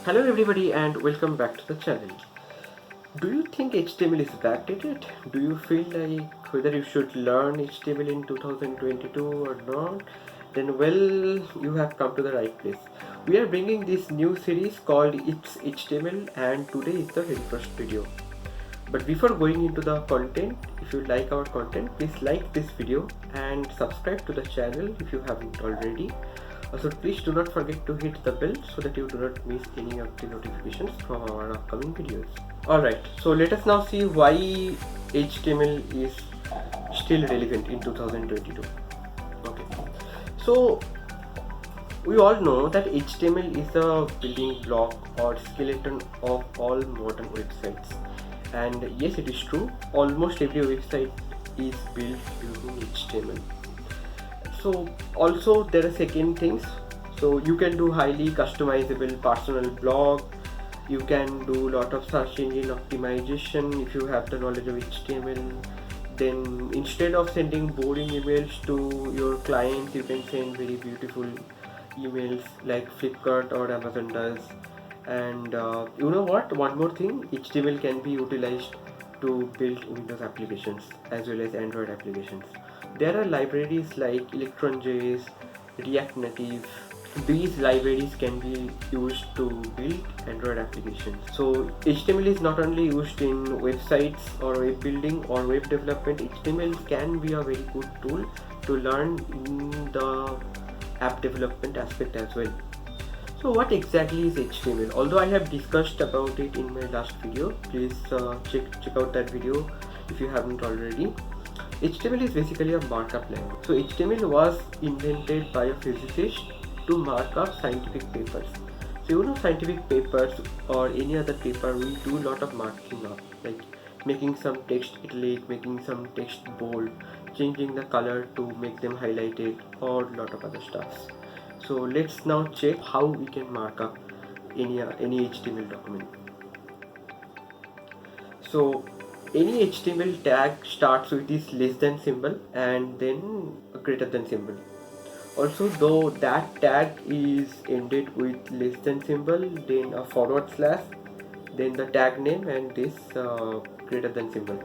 Hello everybody and welcome back to the channel. Do you think HTML is backdated? Do you feel like whether you should learn HTML in 2022 or not? Then well, you have come to the right place. We are bringing this new series called It's HTML and today is the very first video. But before going into the content, if you like our content, please like this video and subscribe to the channel if you haven't already. Also, please do not forget to hit the bell so that you do not miss any of the notifications from our upcoming videos. Alright, so let us now see why HTML is still relevant in 2022. Okay, so we all know that HTML is a building block or skeleton of all modern websites. And yes, it is true, almost every website is built using HTML. So also there are second things, so you can do highly customizable personal blog, you can do lot of search engine optimization if you have the knowledge of HTML. Then instead of sending boring emails to your clients, you can send very beautiful emails like Flipkart or Amazon does. And you know what, one more thing, HTML can be utilized to build Windows applications as well as Android applications. There are libraries like Electron.js, React Native. These libraries can be used to build Android applications. So HTML is not only used in websites or web building or web development. HTML can be a very good tool to learn in the app development aspect as well. So what exactly is HTML? Although I have discussed about it in my last video, please check out that video if you haven't already. HTML is basically a markup language. So HTML was invented by a physicist to mark up scientific papers. So you know, scientific papers or any other paper, we do a lot of marking up, like making some text italic, making some text bold, changing the color to make them highlighted, or a lot of other stuffs. So let's now check how we can mark up any HTML document. So any HTML tag starts with this less than symbol and then a greater than symbol. Also, though that tag is ended with less than symbol, then a forward slash, then the tag name and this greater than symbol.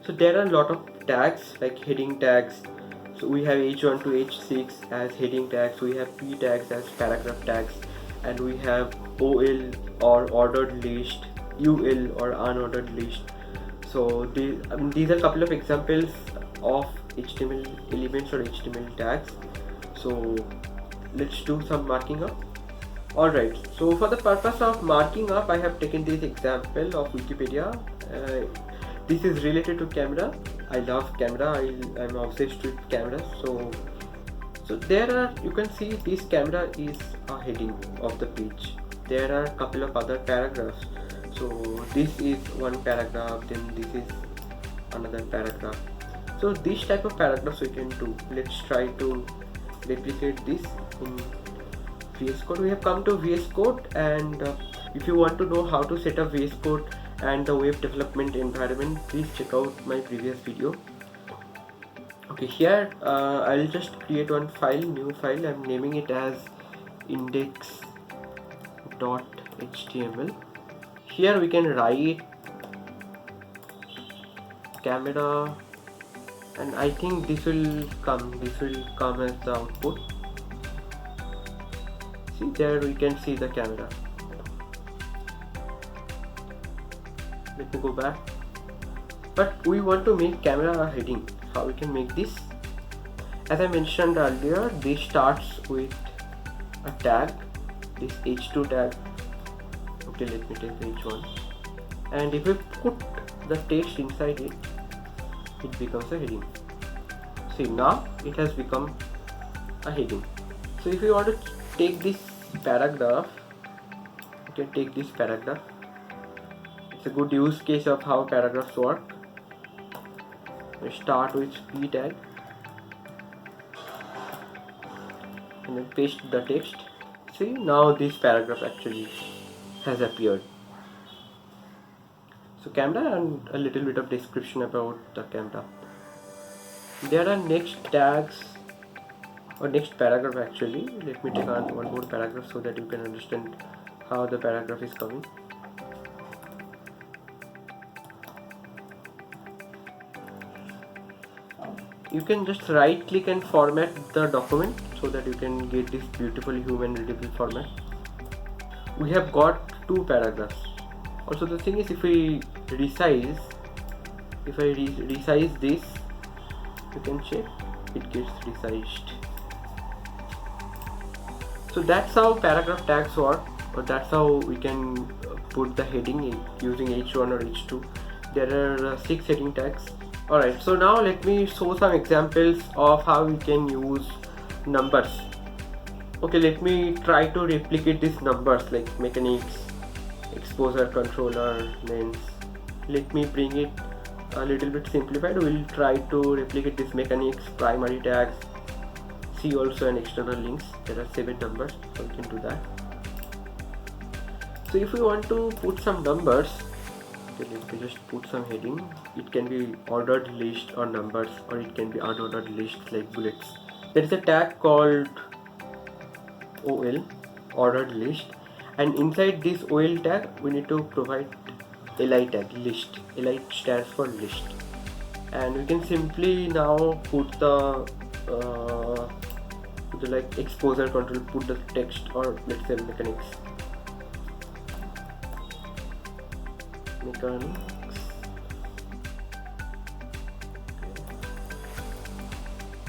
So there are a lot of tags like heading tags. So we have h1 to h6 as heading tags, we have p tags as paragraph tags, and we have ol or ordered list, ul or unordered list. So these are a couple of examples of HTML elements or HTML tags. So let's do some marking up. Alright, so for the purpose of marking up, I have taken this example of Wikipedia. This is related to camera. I love camera. I'm obsessed with cameras. So there are, you can see this camera is a heading of the page. There are a couple of other paragraphs. So this is one paragraph, then this is another paragraph. So this type of paragraphs we can do. Let's try to replicate this in VS Code. We have come to VS Code, and if you want to know how to set up VS Code and the web development environment, please check out my previous video. Okay, here I'll just create one file, new file. I'm naming it as index.html. Here we can write camera, and I think this will come as the output. See, there we can see the camera. Let me go back. But we want to make camera a heading. How we can make this? As I mentioned earlier, this starts with a tag, this h2 tag. Okay, let me take h1, and if we put the text inside it, it becomes a heading. See, now it has become a heading. So if you want to take this paragraph, you can take this paragraph. It's a good use case of how paragraphs work. We start with p tag and then paste the text. See, now this paragraph actually has appeared. So camera and a little bit of description about the camera. There are next tags or next paragraph actually. Let me take on one more paragraph so that you can understand how the paragraph is coming. You can just right click and format the document so that you can get this beautiful human readable format. We have got two paragraphs. Also the thing is, if I resize this, you can check it gets resized. So that's how paragraph tags work, or that's how we can put the heading using H1 or H2. There are 6 heading tags. Alright, so now let me show some examples of how we can use numbers. Okay, let me try to replicate these numbers like mechanics, exposure, controller, lens. Let me bring it a little bit simplified. We'll try to replicate this mechanics, primary tags, see also and external links. There are 7 numbers, so we can do that. So if we want to put some numbers, okay, let me just put some heading. It can be ordered list or numbers, or it can be unordered list like bullets. There is a tag called OL, ordered list, and inside this OL tag we need to provide LI tag, list. LI stands for list, and we can simply now put the like exposure control, put the text, or let's say mechanics.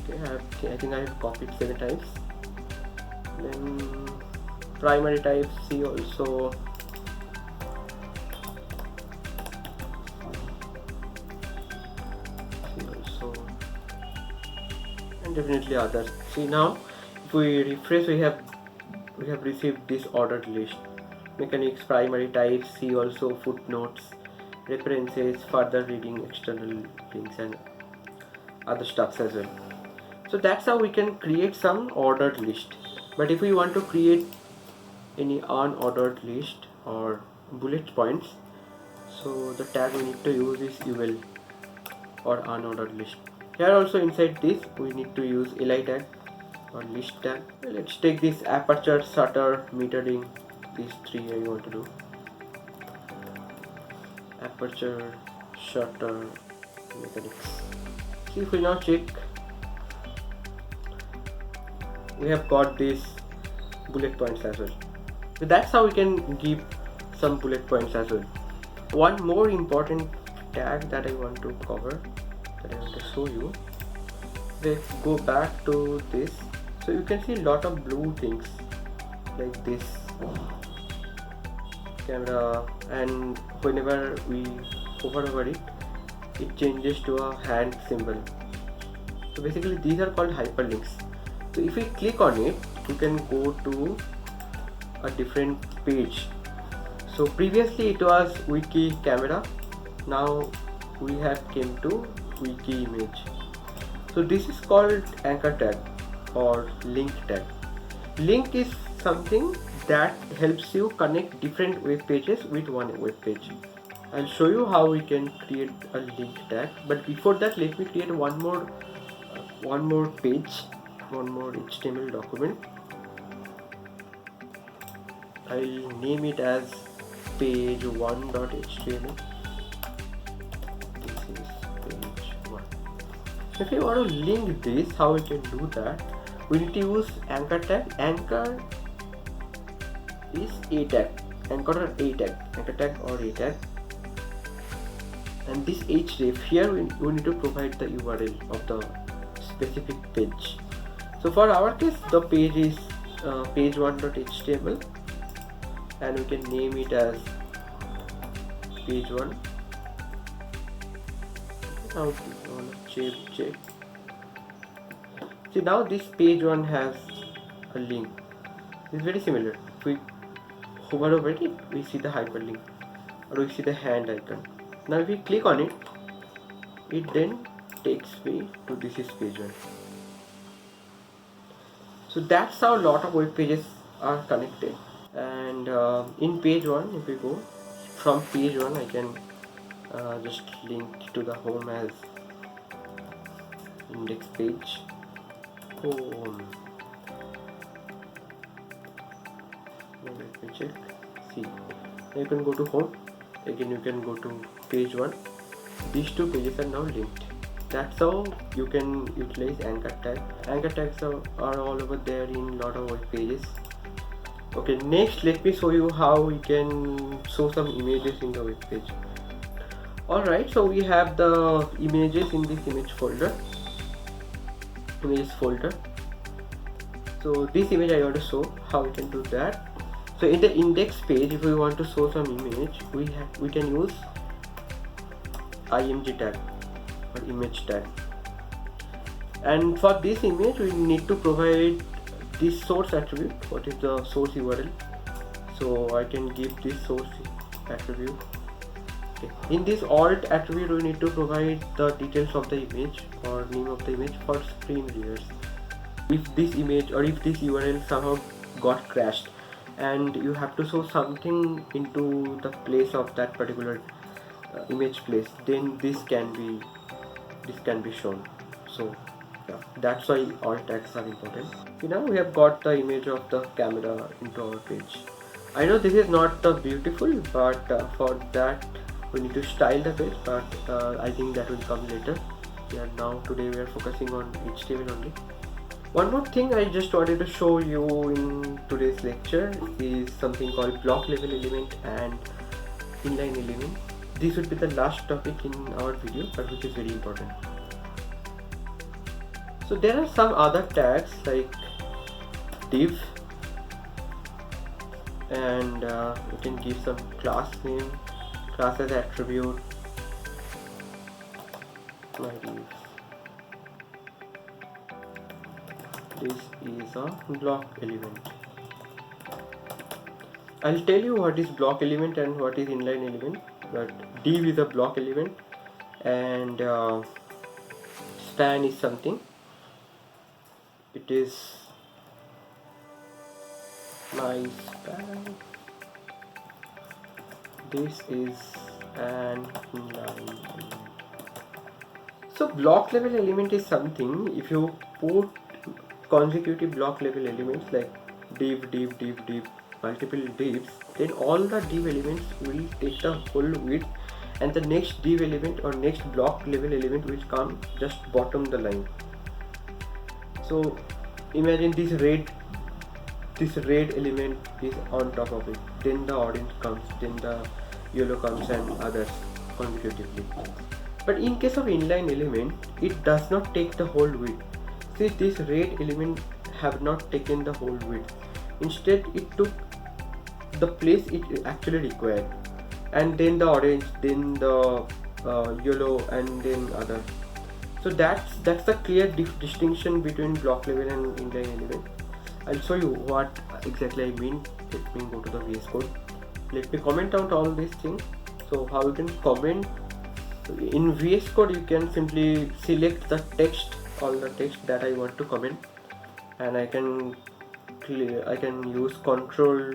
Okay, I think I have copied 7 times. Then primary type, see also. And definitely others. See, now if we refresh, we have received this ordered list. Mechanics, primary types, see also, footnotes, references, further reading, external links, and other stuffs as well. So that's how we can create some ordered list. But if we want to create any unordered list or bullet points, so the tag we need to use is UL, or unordered list. Here also inside this we need to use LI tag or list tag. Let's take this aperture, shutter, metering. These 3 I want to do. Aperture, shutter, mechanics. See, if we now check, we have got these bullet points as well. So that's how we can give some bullet points as well. One more important tag that I want to cover, that I want to show you. Let's go back to this. So you can see a lot of blue things like this camera, and whenever we hover over it, it changes to a hand symbol. So basically these are called hyperlinks. So if we click on it, you can go to a different page. So previously it was wiki camera, now we have came to wiki image. So this is called anchor tag or link tag. Link is something that helps you connect different web pages with one web page. I'll show you how we can create a link tag, but before that let me create one more page, one more HTML document. I'll name it as page1.html. This is page 1. If you want to link this, how we can do that? We need to use anchor tag. Anchor is a tag, anchor or a tag, anchor tag or a tag. And this href here, we need to provide the URL of the specific page. So for our case, the page is page1.html, and we can name it as page 1. Now check. See, now this page 1 has a link. It's very similar. If we hover over it, we see the hyperlink, or we see the hand icon. Now if we click on it, it then takes me to this is page 1. So that's how a lot of web pages are connected. And in page 1, if we go from page 1, I can just link to the home as index page. home. Now let me check. See, now you can go to home. Again you can go to page 1. These two pages are now linked. That's how you can utilize anchor tag. Anchor tags are all over there in lot of web pages. Okay, next let me show you how you can show some images in the web page. Alright, so we have the images in this images folder. So this image I want to show how we can do that. So in the index page, if we want to show some image, we can use img tag or image tag. And for this image we need to provide this source attribute. What is the source URL? So I can give this source attribute. Okay. In this alt attribute we need to provide the details of the image or name of the image for screen readers. If this image or if this URL somehow got crashed and you have to show something into the place of that particular image place, then this can be shown. So yeah, that's why alt tags are important. So now we have got the image of the camera into our page. I know this is not beautiful, but for that we need to style the page, but I think that will come later. Today we are focusing on HTML only. One more thing I just wanted to show you in today's lecture is something called block level element and inline element. This would be the last topic in our video, but which is very important. So there are some other tags like div, and you can give some class name, class as attribute, my div. This is a block element. I'll tell you what is block element and what is inline element, but div is a block element and span is something. It is my span. This is an inline element. So block level element is something, if you put consecutive block level elements like div, multiple divs, then all the div elements will take the whole width, and the next div element or next block level element will come just bottom the line. So imagine this red element is on top of it, then the orange comes, then the yellow comes, and others consecutively. But in case of inline element, it does not take the whole width. See, this red element have not taken the whole width. Instead, it took the place it actually required, and then the orange, then the yellow, and then other. So that's the clear distinction between block level and inline element. I'll show you what exactly I mean. Let me go to the VS Code. Let me comment out all these things. So how you can comment in VS Code, you can simply select the text, all the text that I want to comment, and I can use control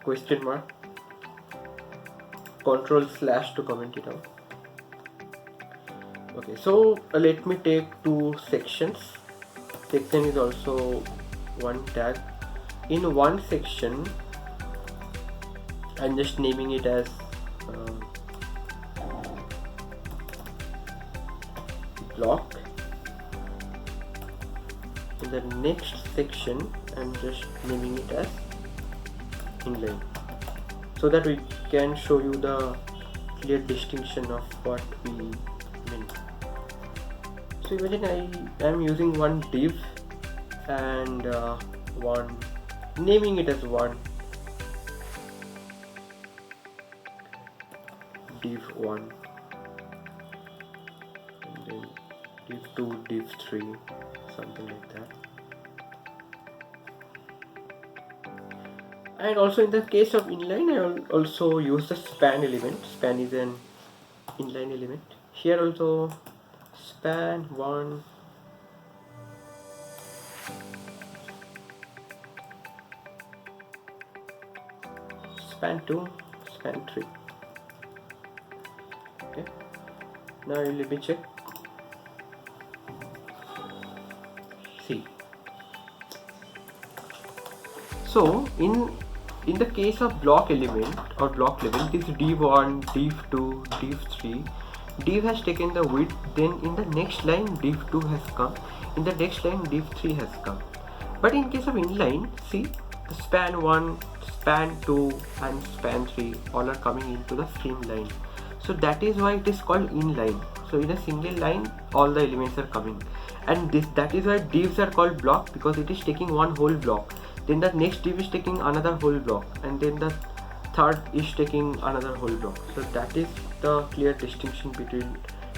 question mark, control / to comment it out. Okay, so let me take two sections. Section is also one tag. In one section, I'm just naming it as block. In the next section, I'm just naming it as inline, so that we can show you the clear distinction of what we mean. So imagine I am using one div and one, naming it as one div 1, and then div 2, div 3, something like that. And also in the case of inline, I will also use the span element. Span is an inline element. Here also span 1, span 2, span 3. Okay, now let me check. See, so in the case of block element or block level, this div1, div2, div3, div has taken the width, then in the next line div2 has come, in the next line div3 has come. But in case of inline, see, the span 1, span 2 and span 3 all are coming into the same line. So that is why it is called inline. So in a single line all the elements are coming, and that is why divs are called block, because it is taking one whole block, then the next div is taking another whole block, and then the third is taking another whole block. So that is the clear distinction between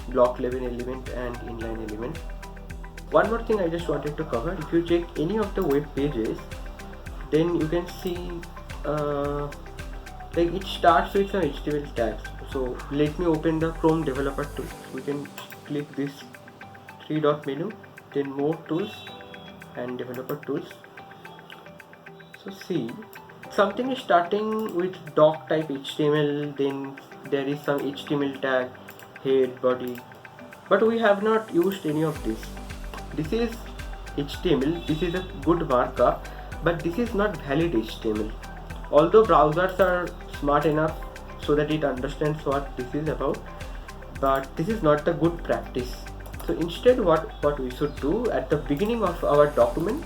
block level element and inline element. One more thing I just wanted to cover: if you check any of the web pages, then you can see like it starts with some HTML tags. So let me open the Chrome developer tool. We can click this three-dot menu, then more tools and developer tools. So see, something is starting with doc type HTML, then there is some HTML tag, head, body, but we have not used any of this. This is HTML, this is a good markup, but this is not valid HTML. Although browsers are smart enough so that it understands what this is about, but this is not the good practice. So instead what we should do, at the beginning of our document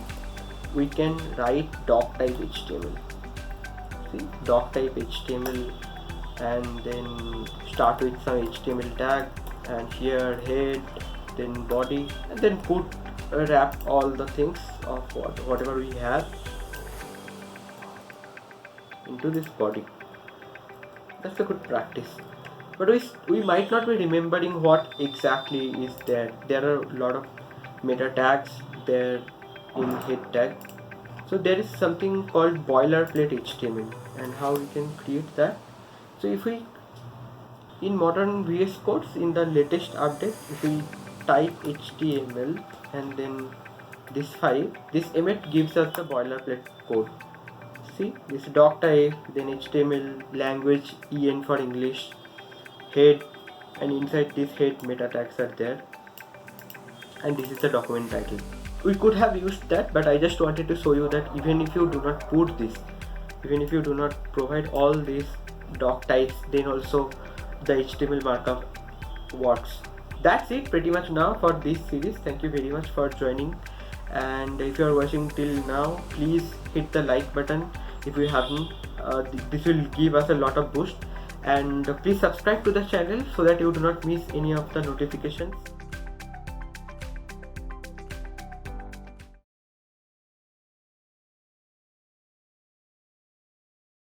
we can write doc type HTML. See, doc type HTML, and then start with some HTML tag, and here head, then body, and then wrap all the things of whatever we have into this body. That's a good practice. But we might not be remembering what exactly is there. There are a lot of meta tags there in head tag. So there is something called boilerplate HTML, and how we can create that. So if we, in modern VS codes, in the latest update, if we type HTML and then this 5, this emit gives us the boilerplate code. See, this doc type, then HTML, language, EN for English, head, and inside this head meta tags are there, and this is the document title. We could have used that, but I just wanted to show you that even if you do not put this, even if you do not provide all these doc types, then also the HTML markup works. That's it pretty much now for this series. Thank you very much for joining, and if you are watching till now, please hit the like button if you haven't. This will give us a lot of boost, and please subscribe to the channel so that you do not miss any of the notifications.